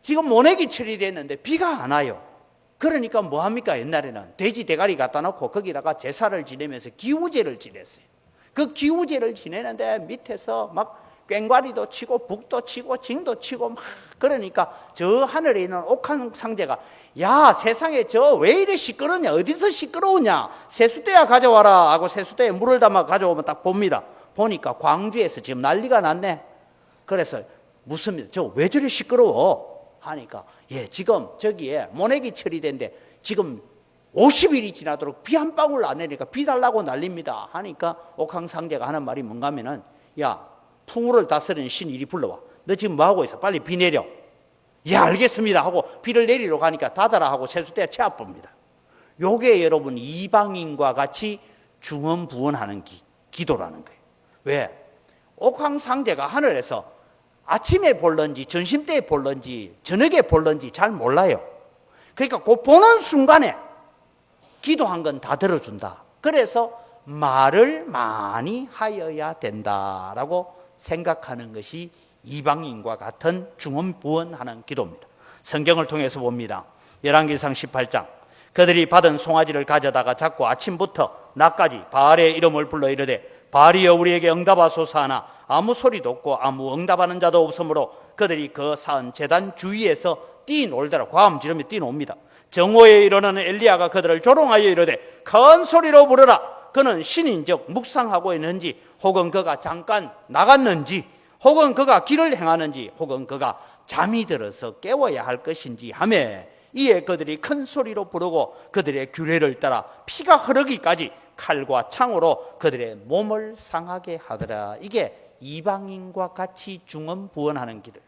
지금 모내기 처리됐는데 비가 안 와요. 그러니까 뭐 합니까? 옛날에는 돼지 대가리 갖다 놓고 거기다가 제사를 지내면서 기우제를 지냈어요. 그 기우제를 지내는데 밑에서 막 꽹과리도 치고 북도 치고 징도 치고 막 그러니까 저 하늘에 있는 옥황상제가 야, 세상에 저 왜 이래 시끄러냐, 어디서 시끄러우냐, 세수대야 가져와라 하고 세수대에 물을 담아 가져오면 딱 봅니다. 보니까 광주에서 지금 난리가 났네. 그래서 묻습니다. 저 왜 저리 시끄러워 하니까 예, 지금 저기에 모내기 처리된데 지금 50일이 지나도록 비 한 방울 안 내리니까 비 달라고 난립니다 하니까 옥황상제가 하는 말이 뭔가 하면은 야, 풍우를 다스리는 신 이리 불러와. 너 지금 뭐하고 있어? 빨리 비 내려. 예, 알겠습니다 하고 비를 내리러 가니까 닫아라 하고 세수대에 채워봅니다. 요게 여러분 이방인과 같이 중언부언하는 기도라는 거예요. 왜? 옥황상제가 하늘에서 아침에 볼런지 점심때에 볼런지 저녁에 볼런지 잘 몰라요. 그러니까 그 보는 순간에 기도한 건 다 들어준다. 그래서 말을 많이 하여야 된다라고 생각하는 것이 이방인과 같은 중언부언하는 기도입니다. 성경을 통해서 봅니다. 열왕기상 18장 그들이 받은 송아지를 가져다가 잡고 아침부터 낮까지 바알의 이름을 불러 이르되 바알이여 우리에게 응답하소서 하나 아무 소리도 없고 아무 응답하는 자도 없으므로 그들이 그 쌓은 제단 주위에서 뛰놀더라. 과음 지르며 뛰놉니다. 정오에 일어나는 엘리야가 그들을 조롱하여 이르되 큰 소리로 부르라. 그는 신인즉 묵상하고 있는지 혹은 그가 잠깐 나갔는지 혹은 그가 길을 행하는지 혹은 그가 잠이 들어서 깨워야 할 것인지 하며 이에 그들이 큰 소리로 부르고 그들의 규례를 따라 피가 흐르기까지 칼과 창으로 그들의 몸을 상하게 하더라. 이게 이방인과 같이 중언부언하는 기도.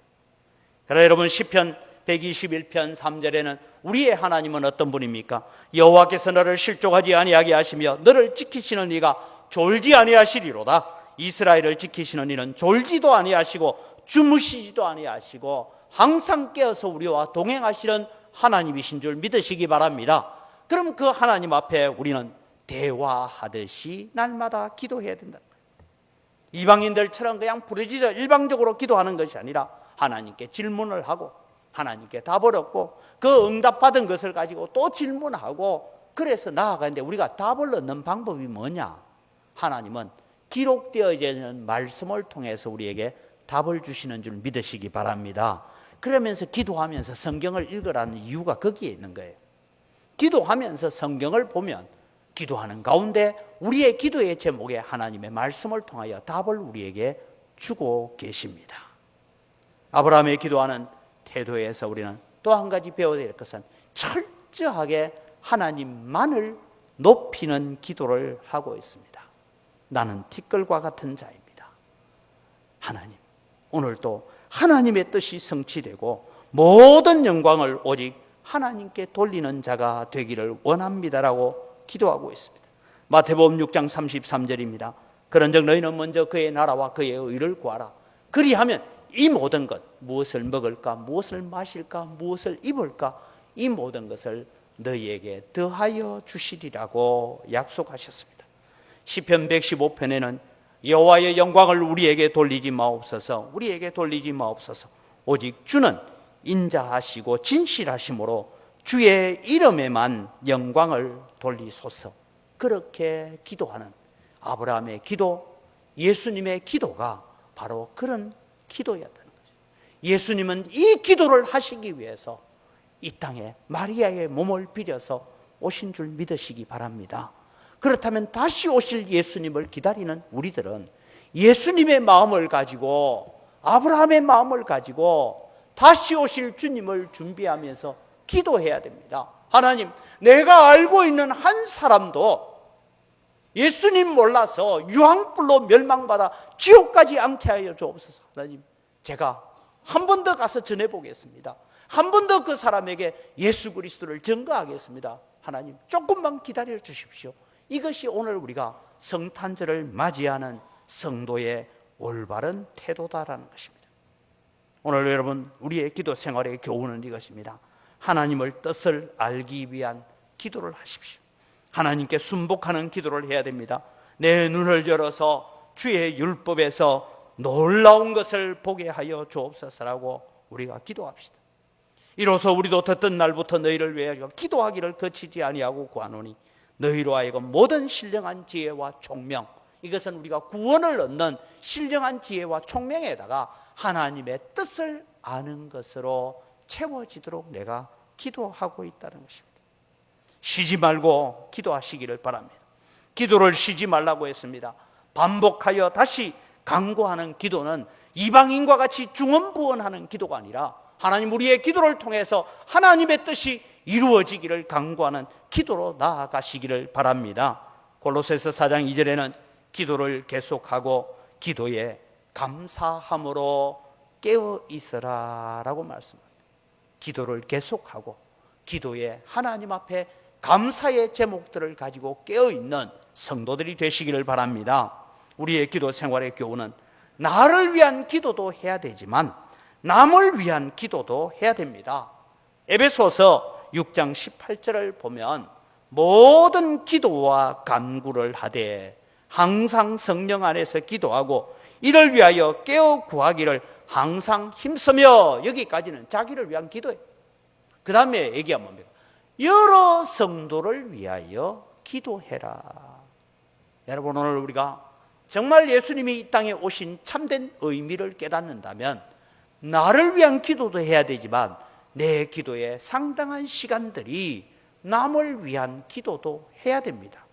그러나 여러분 시편 121편 3절에는 우리의 하나님은 어떤 분입니까? 여호와께서 너를 실족하지 아니하게 하시며 너를 지키시는 이가 졸지 아니하시리로다. 이스라엘을 지키시는 이는 졸지도 아니하시고 주무시지도 아니하시고 항상 깨어서 우리와 동행하시는 하나님이신 줄 믿으시기 바랍니다. 그럼 그 하나님 앞에 우리는 대화하듯이 날마다 기도해야 된다. 이방인들처럼 그냥 부르짖어 일방적으로 기도하는 것이 아니라 하나님께 질문을 하고 하나님께 답을 얻고 그 응답받은 것을 가지고 또 질문하고 그래서 나아가는데 우리가 답을 얻는 방법이 뭐냐? 하나님은 기록되어져 있는 말씀을 통해서 우리에게 답을 주시는 줄 믿으시기 바랍니다. 그러면서 기도하면서 성경을 읽으라는 이유가 거기에 있는 거예요. 기도하면서 성경을 보면 기도하는 가운데 우리의 기도의 제목에 하나님의 말씀을 통하여 답을 우리에게 주고 계십니다. 아브라함의 기도하는 태도에서 우리는 또 한 가지 배워야 될 것은 철저하게 하나님만을 높이는 기도를 하고 있습니다. 나는 티끌과 같은 자입니다. 하나님, 오늘도 하나님의 뜻이 성취되고 모든 영광을 오직 하나님께 돌리는 자가 되기를 원합니다라고 기도하고 있습니다. 마태복음 6장 33절입니다. 그런즉 너희는 먼저 그의 나라와 그의 의를 구하라. 그리하면 이 모든 것, 무엇을 먹을까, 무엇을 마실까, 무엇을 입을까, 이 모든 것을 너희에게 더하여 주시리라고 약속하셨습니다. 시편 115편에는 여호와의 영광을 우리에게 돌리지 마옵소서, 우리에게 돌리지 마옵소서. 오직 주는 인자하시고 진실하심으로 주의 이름에만 영광을 돌리소서. 그렇게 기도하는 아브라함의 기도, 예수님의 기도가 바로 그런 기도였다는 거죠. 예수님은 이 기도를 하시기 위해서 이 땅에 마리아의 몸을 빌려서 오신 줄 믿으시기 바랍니다. 그렇다면 다시 오실 예수님을 기다리는 우리들은 예수님의 마음을 가지고, 아브라함의 마음을 가지고 다시 오실 주님을 준비하면서 기도해야 됩니다. 하나님, 내가 알고 있는 한 사람도 예수님 몰라서 유황불로 멸망받아 지옥까지 않게 하여 주옵소서. 하나님, 제가 한 번 더 가서 전해보겠습니다. 한 번 더 그 사람에게 예수 그리스도를 증거하겠습니다. 하나님, 조금만 기다려 주십시오. 이것이 오늘 우리가 성탄절을 맞이하는 성도의 올바른 태도다라는 것입니다. 오늘 여러분, 우리의 기도 생활의 교훈은 이것입니다. 하나님을 뜻을 알기 위한 기도를 하십시오. 하나님께 순복하는 기도를 해야 됩니다. 내 눈을 열어서 주의 율법에서 놀라운 것을 보게 하여 주옵소서라고 우리가 기도합시다. 이로써 우리도 듣던 날부터 너희를 위하여 기도하기를 거치지 아니하고 구하노니 너희로 하여금 모든 신령한 지혜와 총명, 이것은 우리가 구원을 얻는 신령한 지혜와 총명에다가 하나님의 뜻을 아는 것으로 채워지도록 내가 기도하고 있다는 것입니다. 쉬지 말고 기도하시기를 바랍니다. 기도를 쉬지 말라고 했습니다. 반복하여 다시 강구하는 기도는 이방인과 같이 중언부언하는 기도가 아니라 하나님, 우리의 기도를 통해서 하나님의 뜻이 이루어지기를 강구하는 기도로 나아가시기를 바랍니다. 골로새서 4장 2절에는 기도를 계속하고 기도에 감사함으로 깨어 있으라라고 말씀합니다. 기도를 계속하고 기도에 하나님 앞에 감사의 제목들을 가지고 깨어 있는 성도들이 되시기를 바랍니다. 우리의 기도 생활의 교훈은 나를 위한 기도도 해야 되지만 남을 위한 기도도 해야 됩니다. 에베소서 6장 18절을 보면 모든 기도와 간구를 하되 항상 성령 안에서 기도하고 이를 위하여 깨어 구하기를 항상 힘쓰며, 여기까지는 자기를 위한 기도예요. 그 다음에 얘기하면 뭡니까? 여러 성도를 위하여 기도해라. 여러분, 오늘 우리가 정말 예수님이 이 땅에 오신 참된 의미를 깨닫는다면 나를 위한 기도도 해야 되지만 내 기도에 상당한 시간들이 남을 위한 기도도 해야 됩니다.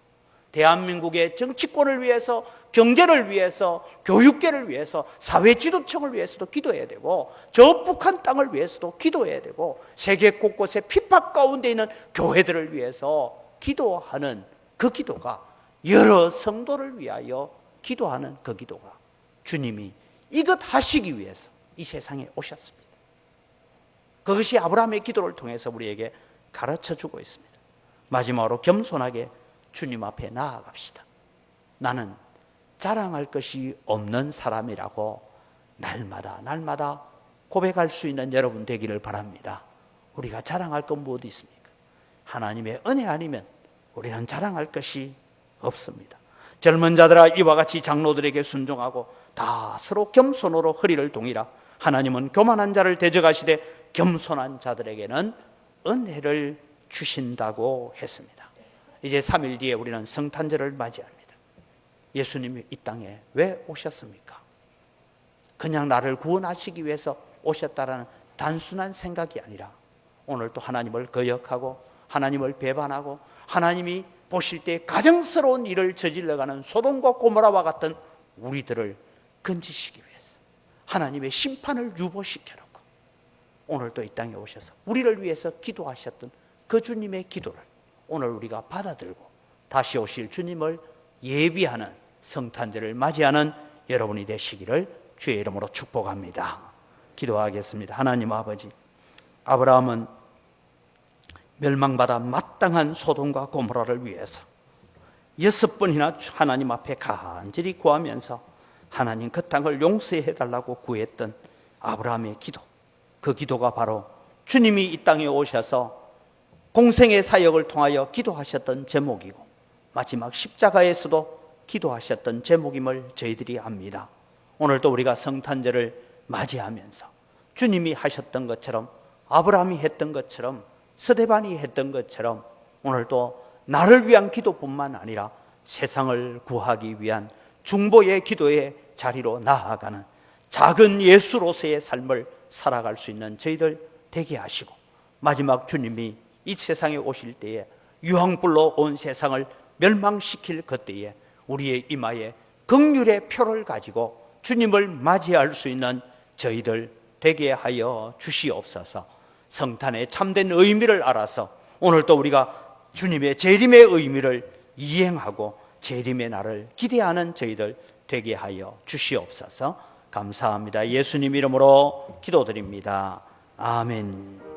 대한민국의 정치권을 위해서, 경제를 위해서, 교육계를 위해서, 사회지도청을 위해서도 기도해야 되고, 저 북한 땅을 위해서도 기도해야 되고, 세계 곳곳에 핍박 가운데 있는 교회들을 위해서 기도하는 그 기도가, 여러 성도를 위하여 기도하는 그 기도가 주님이 이것 하시기 위해서 이 세상에 오셨습니다. 그것이 아브라함의 기도를 통해서 우리에게 가르쳐주고 있습니다. 마지막으로 겸손하게 주님 앞에 나아갑시다. 나는 자랑할 것이 없는 사람이라고 날마다 고백할 수 있는 여러분 되기를 바랍니다. 우리가 자랑할 건 무엇이 있습니까? 하나님의 은혜 아니면 우리는 자랑할 것이 없습니다. 젊은 자들아, 이와 같이 장로들에게 순종하고 다 서로 겸손으로 허리를 동이라. 하나님은 교만한 자를 대적하시되 겸손한 자들에게는 은혜를 주신다고 했습니다. 이제 3일 뒤에 우리는 성탄절을 맞이합니다. 예수님이 이 땅에 왜 오셨습니까? 그냥 나를 구원하시기 위해서 오셨다라는 단순한 생각이 아니라 오늘 또 하나님을 거역하고 하나님을 배반하고 하나님이 보실 때 가증스러운 일을 저질러가는 소돔과 고모라와 같은 우리들을 건지시기 위해서 하나님의 심판을 유보시켜놓고 오늘 또 이 땅에 오셔서 우리를 위해서 기도하셨던 그 주님의 기도를 오늘 우리가 받아들고 다시 오실 주님을 예비하는 성탄절을 맞이하는 여러분이 되시기를 주의 이름으로 축복합니다. 기도하겠습니다. 하나님 아버지, 아브라함은 멸망받아 마땅한 소돔과 고모라를 위해서 6번이나 하나님 앞에 간절히 구하면서 하나님 그 땅을 용서해 달라고 구했던 아브라함의 기도, 그 기도가 바로 주님이 이 땅에 오셔서 공생의 사역을 통하여 기도하셨던 제목이고 마지막 십자가에서도 기도하셨던 제목임을 저희들이 압니다. 오늘도 우리가 성탄절을 맞이하면서 주님이 하셨던 것처럼, 아브라함이 했던 것처럼, 스데반이 했던 것처럼 오늘도 나를 위한 기도뿐만 아니라 세상을 구하기 위한 중보의 기도의 자리로 나아가는 작은 예수로서의 삶을 살아갈 수 있는 저희들 되게 하시고, 마지막 주님이 이 세상에 오실 때에 유황불로 온 세상을 멸망시킬 그때에 우리의 이마에 긍휼의 표를 가지고 주님을 맞이할 수 있는 저희들 되게 하여 주시옵소서. 성탄의 참된 의미를 알아서 오늘도 우리가 주님의 재림의 의미를 이행하고 재림의 날을 기대하는 저희들 되게 하여 주시옵소서. 감사합니다. 예수님 이름으로 기도드립니다. 아멘.